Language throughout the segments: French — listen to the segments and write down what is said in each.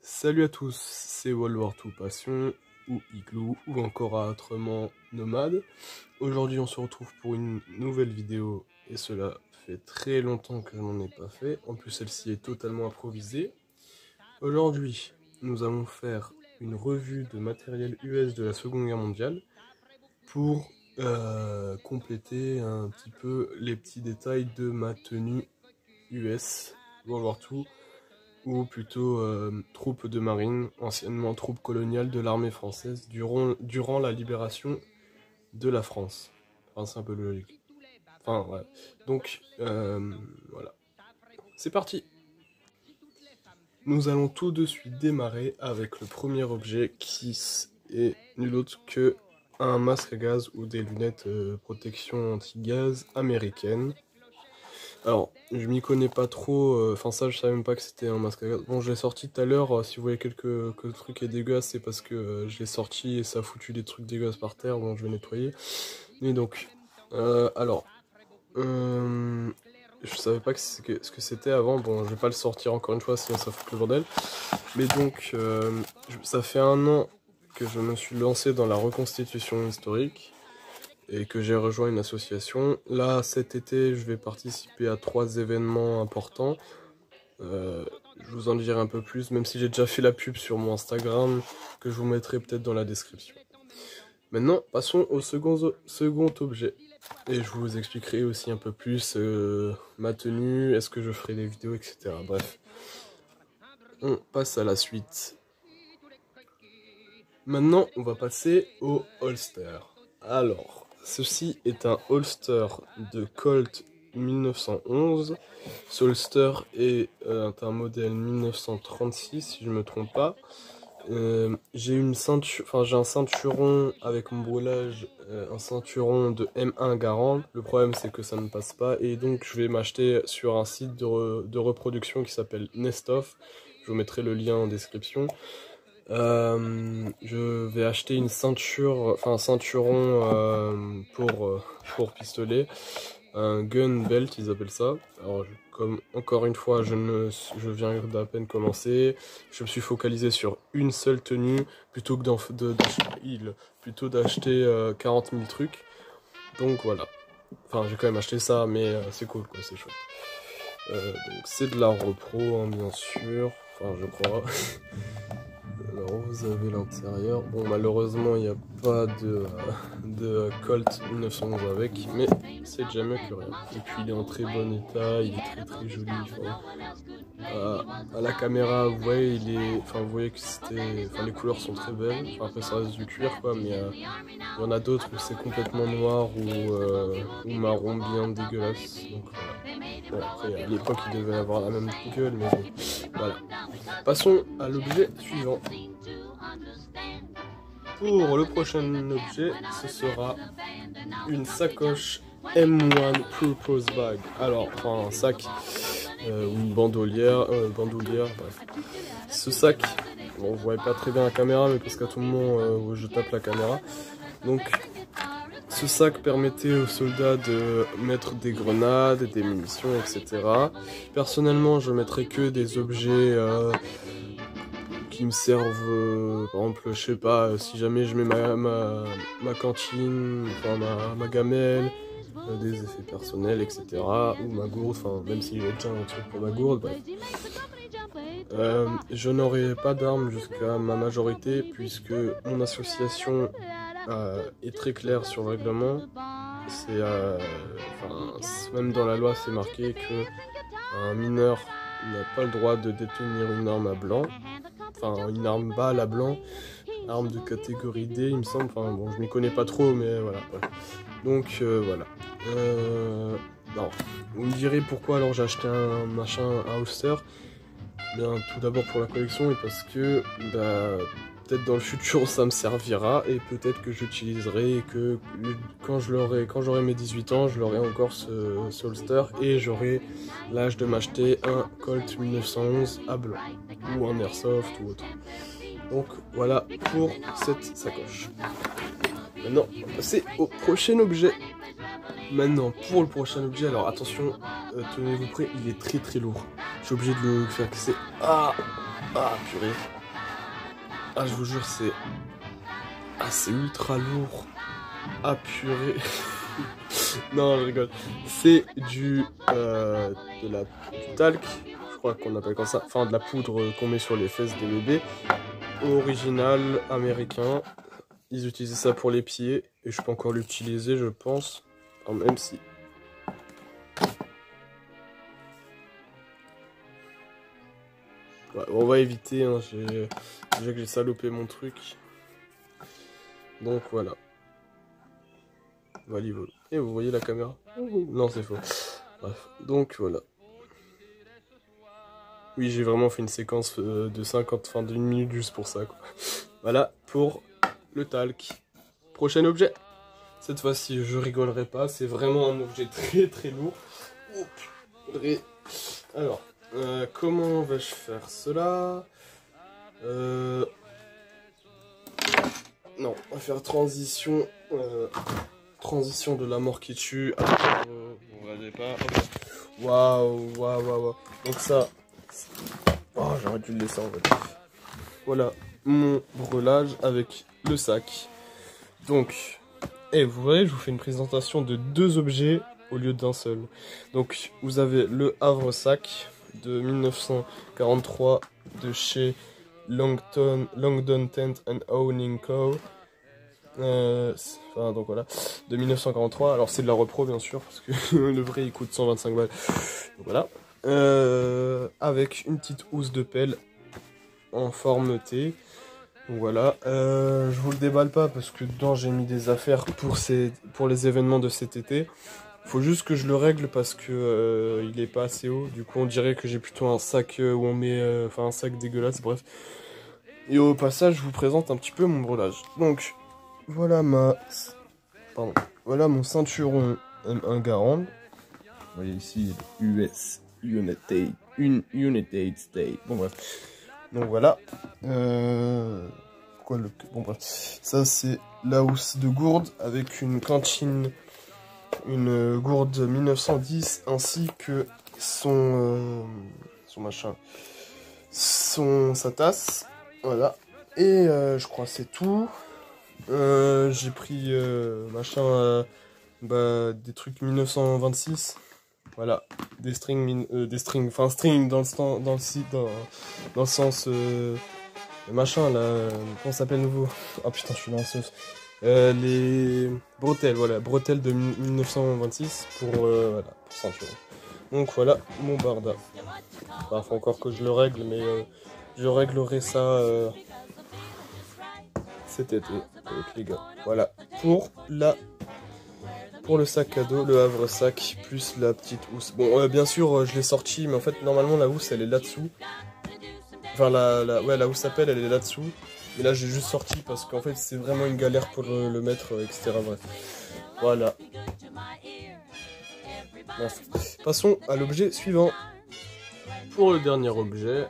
Salut à tous, c'est World War 2 Passion, ou Igloo, ou encore autrement Nomade. Aujourd'hui on se retrouve pour une nouvelle vidéo, et cela fait très longtemps que je n'en ai pas fait. En plus celle-ci est totalement improvisée. Aujourd'hui, nous allons faire une revue de matériel US de la Seconde Guerre mondiale pour compléter un petit peu les petits détails de ma tenue US World War 2, ou plutôt troupes de marine, anciennement troupes coloniales de l'armée française durant la libération de la France. Enfin, c'est un peu logique. Enfin, ouais. Donc, voilà. C'est parti! Nous allons tout de suite démarrer avec le premier objet qui est nul autre que un masque à gaz ou des lunettes protection anti-gaz américaines. Alors, je m'y connais pas trop, enfin ça je savais même pas que c'était un masque à gaz. Bon, je l'ai sorti tout à l'heure, si vous voyez quelques trucs est dégueulasse, c'est parce que je l'ai sorti et ça a foutu des trucs dégueulasses par terre, bon je vais nettoyer. Et donc, je savais pas ce que c'était avant, bon je vais pas le sortir encore une fois sinon ça fout le bordel. Mais donc, ça fait 1 an que je me suis lancé dans la reconstitution historique et que j'ai rejoint une association. Là, cet été, je vais participer à 3 événements importants. Je vous en dirai un peu plus, même si j'ai déjà fait la pub sur mon Instagram, que je vous mettrai peut-être dans la description. Maintenant, passons au second objet. Et je vous expliquerai aussi un peu plus ma tenue, est-ce que je ferai des vidéos, etc. Bref. On passe à la suite. Maintenant, on va passer au holster. Alors, ceci est un holster de Colt 1911. Ce holster est un modèle 1936, si je ne me trompe pas. J'ai un ceinturon avec mon brûlage, un ceinturon de M1 Garand. Le problème c'est que ça ne passe pas et donc je vais m'acheter sur un site de reproduction qui s'appelle Nestoff. Je vous mettrai le lien en description. Je vais acheter une ceinture, un ceinturon pour pistolet, un gun belt ils appellent ça. Alors comme encore une fois je viens d'à peine commencer, je me suis focalisé sur une seule tenue plutôt que d'acheter 40 000 trucs. Donc voilà. Enfin j'ai quand même acheté ça mais c'est cool quoi, c'est chouette. Donc c'est de la repro hein, bien sûr, enfin je crois. Alors vous avez l'intérieur, bon malheureusement il n'y a pas de Colt 1911 avec, mais c'est déjà mieux que rien. Et puis il est en très bon état, il est très joli. À la caméra vous voyez, vous voyez que les couleurs sont très belles. Enfin, après ça reste du cuir quoi, mais il y en a d'autres où c'est complètement noir ou marron bien dégueulasse. Donc voilà. Bon, après à l'époque il devait avoir la même gueule, mais bon, voilà. Passons à l'objet suivant. Pour le prochain objet, ce sera une sacoche M1 Purpose Bag. Alors, un sac ou une bandoulière, bref. Ce sac, bon, vous voyez pas très bien la caméra, mais parce qu'à tout moment je tape la caméra. Donc, ce sac permettait aux soldats de mettre des grenades, des munitions, etc. Personnellement, je mettrais que des objets qui me servent, par exemple, je sais pas, si jamais je mets ma cantine, enfin ma gamelle, des effets personnels, etc. Ou ma gourde, enfin même si j'ai déjà un truc pour ma gourde, bref. Je n'aurai pas d'armes jusqu'à ma majorité puisque mon association est très claire sur le règlement. Même dans la loi c'est marqué que un mineur n'a pas le droit de détenir une arme à blanc. Enfin, une arme balle à blanc, arme de catégorie D, il me semble. Enfin, bon, je m'y connais pas trop, mais voilà. Donc, voilà. Non. Vous me direz pourquoi alors j'ai acheté un holster. Bien, tout d'abord pour la collection et parce que, peut-être dans le futur ça me servira et peut-être que j'utiliserai et que quand j'aurai mes 18 ans, je l'aurai encore ce holster et j'aurai l'âge de m'acheter un Colt 1911 à blanc ou un airsoft ou autre. Donc voilà pour cette sacoche. Maintenant, on va passer au prochain objet. Maintenant, pour le prochain objet, alors attention, tenez-vous prêts, il est très lourd. Je suis obligé de le faire casser. Ah, purée. Ah, je vous jure, c'est... Ah, c'est ultra lourd. Ah, purée. Non, je rigole. C'est du talc, je crois qu'on appelle comme ça. Enfin, de la poudre qu'on met sur les fesses des bébés. Original, américain. Ils utilisaient ça pour les pieds. Et je peux encore l'utiliser, je pense. Enfin, même si... Ouais, on va éviter, hein. Déjà que j'ai salopé mon truc. Donc voilà. Valivol. Et vous voyez la caméra? Non, c'est faux. Bref, donc voilà. Oui, j'ai vraiment fait une séquence de 50, enfin d'une minute juste pour ça, quoi. Voilà, pour le talc. Prochain objet. Cette fois-ci, je rigolerai pas, c'est vraiment un objet très très lourd. Oh, purée. Alors, comment vais-je faire cela? Non, on va faire transition. Transition de la mort qui tue. Vous regardez pas. Waouh. Donc ça. Oh, j'aurais dû le laisser en fait. Voilà mon breulage avec le sac. Donc, vous voyez, je vous fais une présentation de 2 objets au lieu d'un seul. Donc, vous avez le Havre-Sac de 1943 de chez Langdon Tent and Owning Co. Donc voilà, de 1943. Alors c'est de la repro bien sûr, parce que le vrai il coûte 125 balles. Donc voilà. Avec une petite housse de pelle en forme T. Donc voilà. Je vous le déballe pas parce que dedans j'ai mis des affaires pour les événements de cet été. Faut juste que je le règle parce que il est pas assez haut. Du coup on dirait que j'ai plutôt un sac où on met, un sac dégueulasse. Bref. Et au passage je vous présente un petit peu mon breulage. Donc voilà voilà mon ceinturon M1 Garand. Vous voyez ici US United States. Bon bref. Donc voilà. Bon bref. Ça c'est la housse de gourde avec une cantine, une gourde 1910 ainsi que son machin, sa tasse. Voilà. Et je crois que c'est tout. J'ai pris des trucs 1926, voilà, des strings, string dans le sens machin là, comment ça s'appelle nouveau? Ah putain, je suis dans la sauce. Les bretelles, voilà, bretelles de 1926 pour ceinture. Donc voilà mon barda. Enfin, faut encore que je le règle, mais je réglerai ça cet été avec les gars. Voilà pour le sac à dos, le Havre-Sac plus la petite housse. Bon, bien sûr je l'ai sorti, mais en fait normalement la housse elle est là-dessous. Enfin la housse à pelle elle est là-dessous. Mais là j'ai juste sorti parce qu'en fait c'est vraiment une galère pour le mettre, etc. Bref. Voilà. Bref. Passons à l'objet suivant. Pour le dernier objet,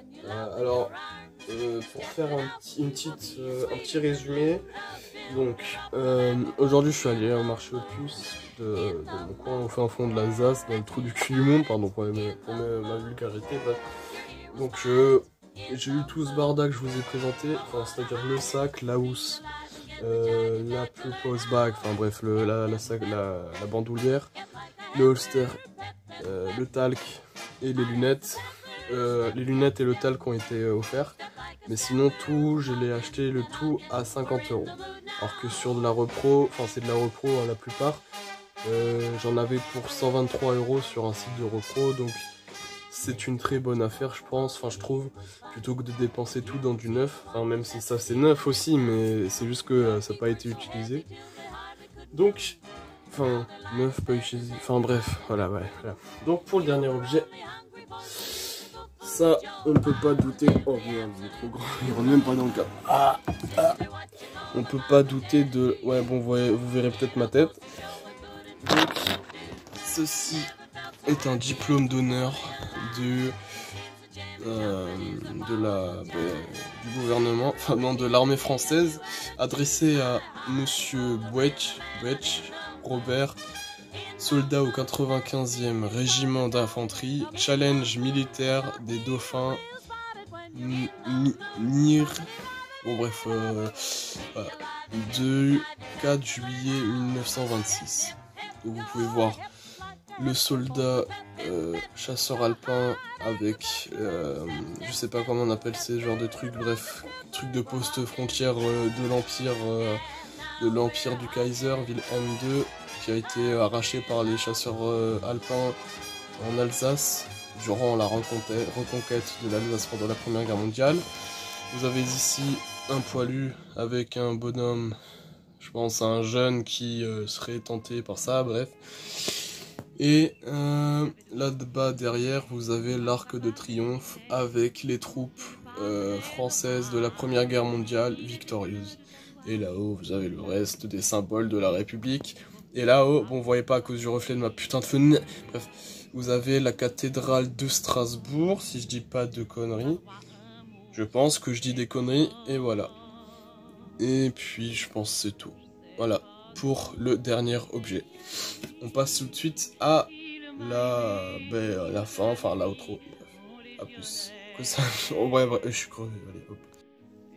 pour faire un petit résumé, donc aujourd'hui je suis allé au marché aux puces de mon coin, au fin fond de l'Alsace, dans le trou du cul du monde, pardon pour ma vulgarité, bref. Donc j'ai eu tout ce barda que je vous ai présenté, c'est-à-dire le sac, la housse, la pose bag, enfin bref, la bandoulière, le holster, le talc et les lunettes. Les lunettes et le talc ont été offerts, mais sinon tout, je l'ai acheté le tout à 50 €. Alors que sur de la repro, c'est de la repro la plupart, j'en avais pour 123 € sur un site de repro, donc c'est une très bonne affaire je pense, je trouve, plutôt que de dépenser tout dans du neuf, même si ça c'est neuf aussi, mais c'est juste que ça n'a pas été utilisé. Donc, neuf pas utilisé, bref, voilà. Donc pour le dernier objet, ça, on ne peut pas douter. Oh merde, il est trop grand, il rentre même pas dans le cadre. On peut pas douter de. Ouais, bon, vous verrez peut-être ma tête. Donc, ceci est un diplôme d'honneur du gouvernement, de l'armée française, adressé à Monsieur Bouetch, Robert Soldat au 95e régiment d'infanterie, challenge militaire des dauphins Nir. Bon bref, voilà. 4 juillet 1926. Donc vous pouvez voir le soldat chasseur alpin avec, je sais pas comment on appelle ces genres de trucs, bref, truc de poste frontière de l'empire du Kaiser, Wilhelm II, qui a été arraché par les chasseurs alpins en Alsace durant la reconquête de l'Alsace pendant la Première Guerre mondiale. Vous avez ici un poilu avec un bonhomme, je pense un jeune qui serait tenté par ça, bref. Et là-bas derrière, vous avez l'Arc de Triomphe avec les troupes françaises de la Première Guerre mondiale victorieuses. Et là-haut, vous avez le reste des symboles de la République. Et là-haut, bon, vous voyez pas à cause du reflet de ma putain de fenêtre. Bref, vous avez la cathédrale de Strasbourg, si je dis pas de conneries. Je pense que je dis des conneries, et voilà. Et puis, je pense que c'est tout. Voilà, pour le dernier objet. On passe tout de suite à la fin, enfin l'outro. Bref, à plus. Que ça... Oh, bref, je suis crevé, allez, hop.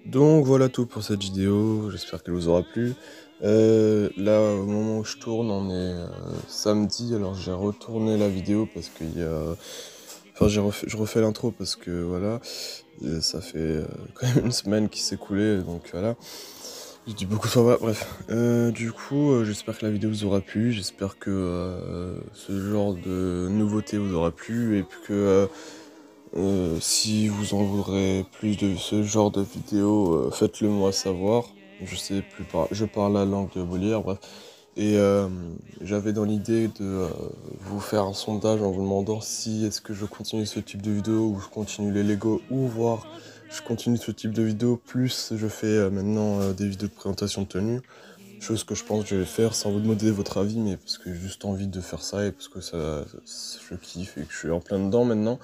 Donc voilà tout pour cette vidéo, j'espère qu'elle vous aura plu. Là, au moment où je tourne, on est samedi, alors j'ai retourné la vidéo parce qu'il y a... Enfin, je refais l'intro parce que voilà, ça fait quand même une semaine qui s'est écoulée, donc voilà. Je dis beaucoup de fois, bref. Du coup, j'espère que la vidéo vous aura plu, j'espère que ce genre de nouveauté vous aura plu, et puis que si vous en voudrez plus de ce genre de vidéos, faites-le moi savoir. Je parle la langue de Molière, bref. Et j'avais dans l'idée de vous faire un sondage en vous demandant si est-ce que je continue ce type de vidéo ou je continue les Lego, ou voir je continue ce type de vidéo plus je fais maintenant des vidéos de présentation de tenue. Chose que je pense que je vais faire sans vous demander votre avis, mais parce que j'ai juste envie de faire ça et parce que je kiffe et que je suis en plein dedans maintenant.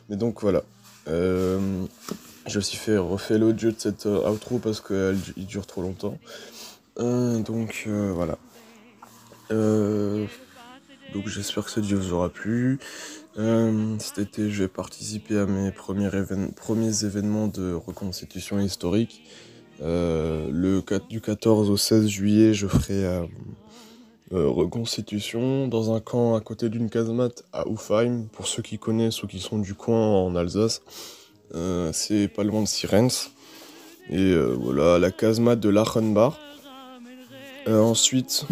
Mais donc voilà. J'ai aussi refait l'audio de cette outro parce qu'il dure trop longtemps. Donc voilà. Donc j'espère que cette vidéo vous aura plu. Cet été, je vais participer à mes premiers événements de reconstitution historique. Du 14 au 16 juillet, je ferai reconstitution dans un camp à côté d'une casemate à Ufheim, pour ceux qui connaissent ou qui sont du coin en Alsace. C'est pas loin de Sirens. Et voilà, la casemate de Lachenbach. Ensuite,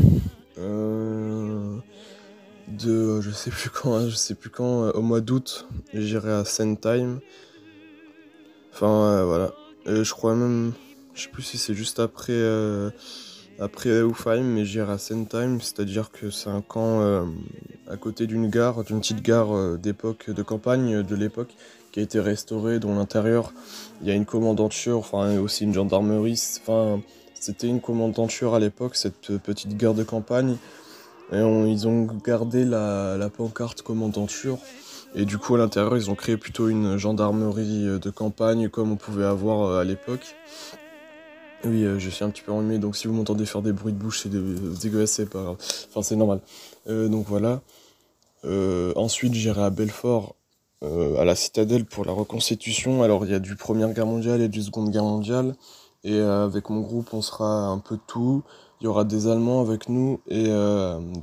je sais plus quand, au mois d'août, j'irai à Sentheim. Enfin, voilà. Je crois même, je sais plus si c'est juste après Ufheim, mais j'irai à Sentheim, c'est-à-dire que c'est un camp à côté d'une petite gare d'époque, de campagne de l'époque, qui a été restaurée, dont l'intérieur, il y a une commandanture, enfin, et aussi une gendarmerie. Enfin, c'était une commandanture à l'époque, cette petite gare de campagne. Et ils ont gardé la pancarte commandanture. Et du coup, à l'intérieur, ils ont créé plutôt une gendarmerie de campagne, comme on pouvait avoir à l'époque. Oui, je suis un petit peu enrhumé, donc si vous m'entendez faire des bruits de bouche, c'est dégueulasse, c'est pas grave. Enfin, c'est normal. Donc voilà. Ensuite, j'irai à Belfort, à la Citadelle, pour la reconstitution. Alors, il y a du Première Guerre mondiale et du Seconde Guerre mondiale. Et avec mon groupe, on sera un peu de tout. Il y aura des Allemands avec nous, et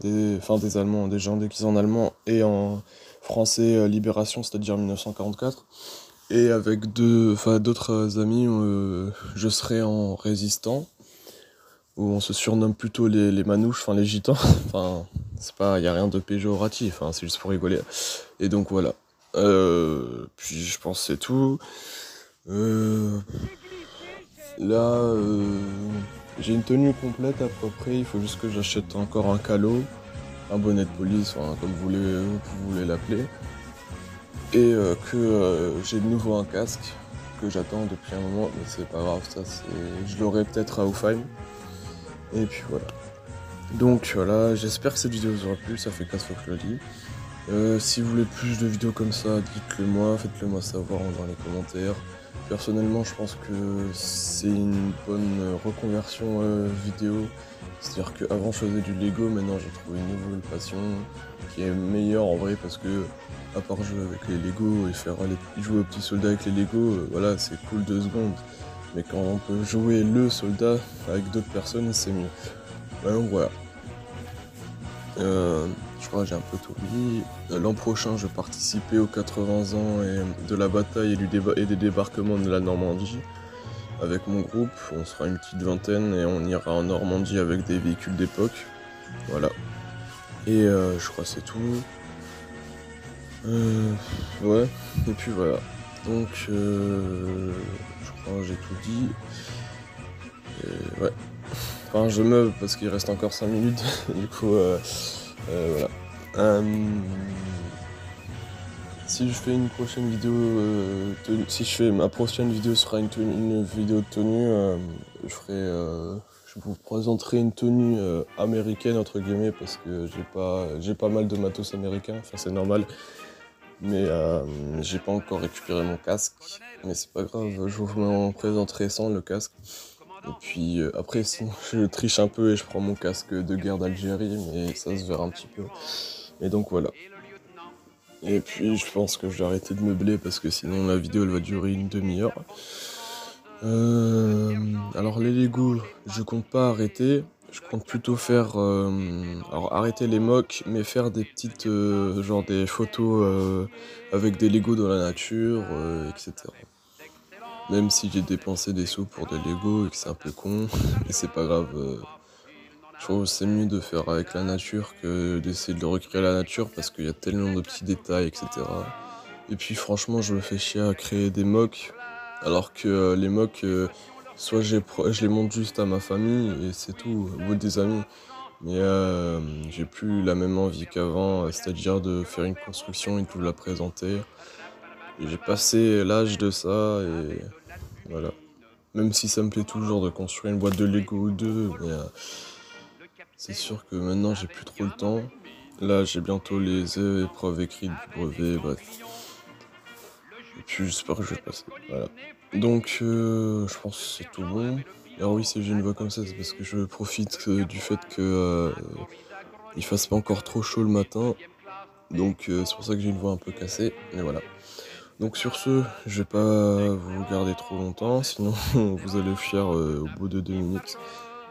des Allemands, des gens déguisés en Allemands et en français Libération, c'est-à-dire 1944. Et avec d'autres amis, je serai en résistant, où on se surnomme plutôt les manouches, enfin les gitans. Enfin, il n'y a rien de péjoratif, hein, c'est juste pour rigoler. Et donc voilà. Puis je pense que c'est tout. Là, j'ai une tenue complète à peu près, il faut juste que j'achète encore un calot, un bonnet de police, enfin, comme vous voulez l'appeler. Et que j'ai de nouveau un casque que j'attends depuis un moment, mais c'est pas grave, je l'aurai peut-être à Ufheim. Et puis voilà. Donc voilà, j'espère que cette vidéo vous aura plu, ça fait 4 fois que je le dis. Si vous voulez plus de vidéos comme ça, dites-le moi, faites-le moi savoir dans les commentaires. Personnellement, je pense que c'est une bonne reconversion vidéo. C'est-à-dire qu'avant je faisais du Lego, maintenant j'ai trouvé une nouvelle passion qui est meilleure en vrai parce que à part jouer avec les Lego et jouer aux petits soldats avec les Lego, voilà, c'est cool 2 secondes. Mais quand on peut jouer le soldat avec d'autres personnes, c'est mieux. Ouais, donc voilà. Je crois que j'ai un peu tout dit. L'an prochain, je vais participer aux 80 ans de la bataille et des débarquements de la Normandie. Avec mon groupe, on sera une petite vingtaine et on ira en Normandie avec des véhicules d'époque. Voilà. Et je crois que c'est tout. Ouais, et puis voilà. Donc, je crois que j'ai tout dit. Et ouais. Enfin, je meuble parce qu'il reste encore 5 minutes. Du coup, voilà. Si je fais une prochaine vidéo, ma prochaine vidéo sera une vidéo de tenue, je vous présenterai une tenue américaine entre guillemets parce que j'ai pas mal de matos américains, enfin c'est normal, mais j'ai pas encore récupéré mon casque, mais c'est pas grave, je vous en présenterai sans le casque. Et puis après sinon je triche un peu et je prends mon casque de guerre d'Algérie, mais ça se verra un petit peu. Et donc voilà. Et puis je pense que je vais arrêter de meubler parce que sinon la vidéo elle va durer une demi-heure. Alors les Lego, je compte pas arrêter. Je compte plutôt faire, alors arrêter les mocks, mais faire des petites, genre des photos avec des Lego dans la nature, etc. Même si j'ai dépensé des sous pour des Lego et que c'est un peu con, mais c'est pas grave. Je trouve que c'est mieux de faire avec la nature que d'essayer de recréer la nature parce qu'il y a tellement de petits détails, etc. Et puis franchement, je me fais chier à créer des mocks, alors que les mocks, soit je les montre juste à ma famille et c'est tout, ou des amis. Mais j'ai plus la même envie qu'avant, c'est-à-dire de faire une construction et de vous la présenter. Et j'ai passé l'âge de ça et voilà. Même si ça me plaît toujours de construire une boîte de Lego ou deux, mais c'est sûr que maintenant j'ai plus trop le temps. Là j'ai bientôt les épreuves écrites du brevet, bref. Et puis j'espère que je vais passer. Voilà. Donc je pense que c'est tout bon. Alors oui, si j'ai une voix comme ça, c'est parce que je profite du fait que il fasse pas encore trop chaud le matin. Donc c'est pour ça que j'ai une voix un peu cassée. Mais voilà. Donc sur ce, je vais pas vous garder trop longtemps, sinon vous allez fuir au bout de 2 minutes.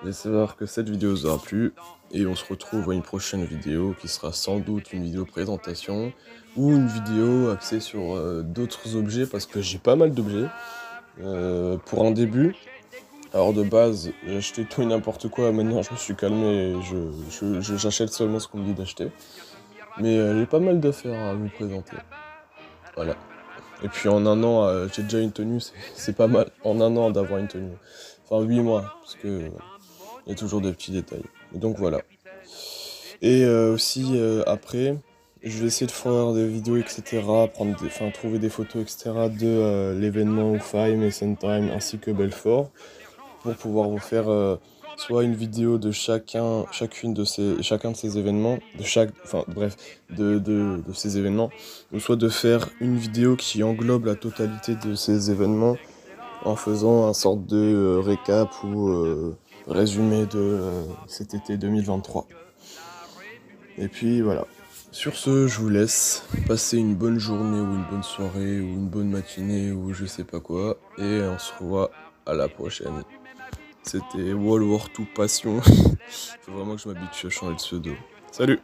J'espère que cette vidéo vous aura plu et on se retrouve à une prochaine vidéo qui sera sans doute une vidéo présentation ou une vidéo axée sur d'autres objets parce que j'ai pas mal d'objets pour un début. Alors de base, j'achetais tout et n'importe quoi, maintenant je me suis calmé et j'achète seulement ce qu'on me dit d'acheter. Mais j'ai pas mal d'affaires à vous présenter. Voilà. Et puis en un an, j'ai déjà une tenue, c'est pas mal. En un an d'avoir une tenue. Enfin 8 mois, parce que il y a toujours des petits détails. Et donc voilà. Et aussi après, je vais essayer de faire des vidéos, etc. Trouver des photos, etc. de l'événement Oufheim et Sentheim ainsi que Belfort. Pour pouvoir vous faire soit une vidéo de chacun de ces événements, de ces événements, ou soit de faire une vidéo qui englobe la totalité de ces événements en faisant un sorte de récap ou résumé de cet été 2023. Et puis voilà. Sur ce, je vous laisse passer une bonne journée ou une bonne soirée ou une bonne matinée ou je sais pas quoi. Et on se revoit à la prochaine. C'était World War II Passion. Faut vraiment que je m'habitue à changer de pseudo. Salut!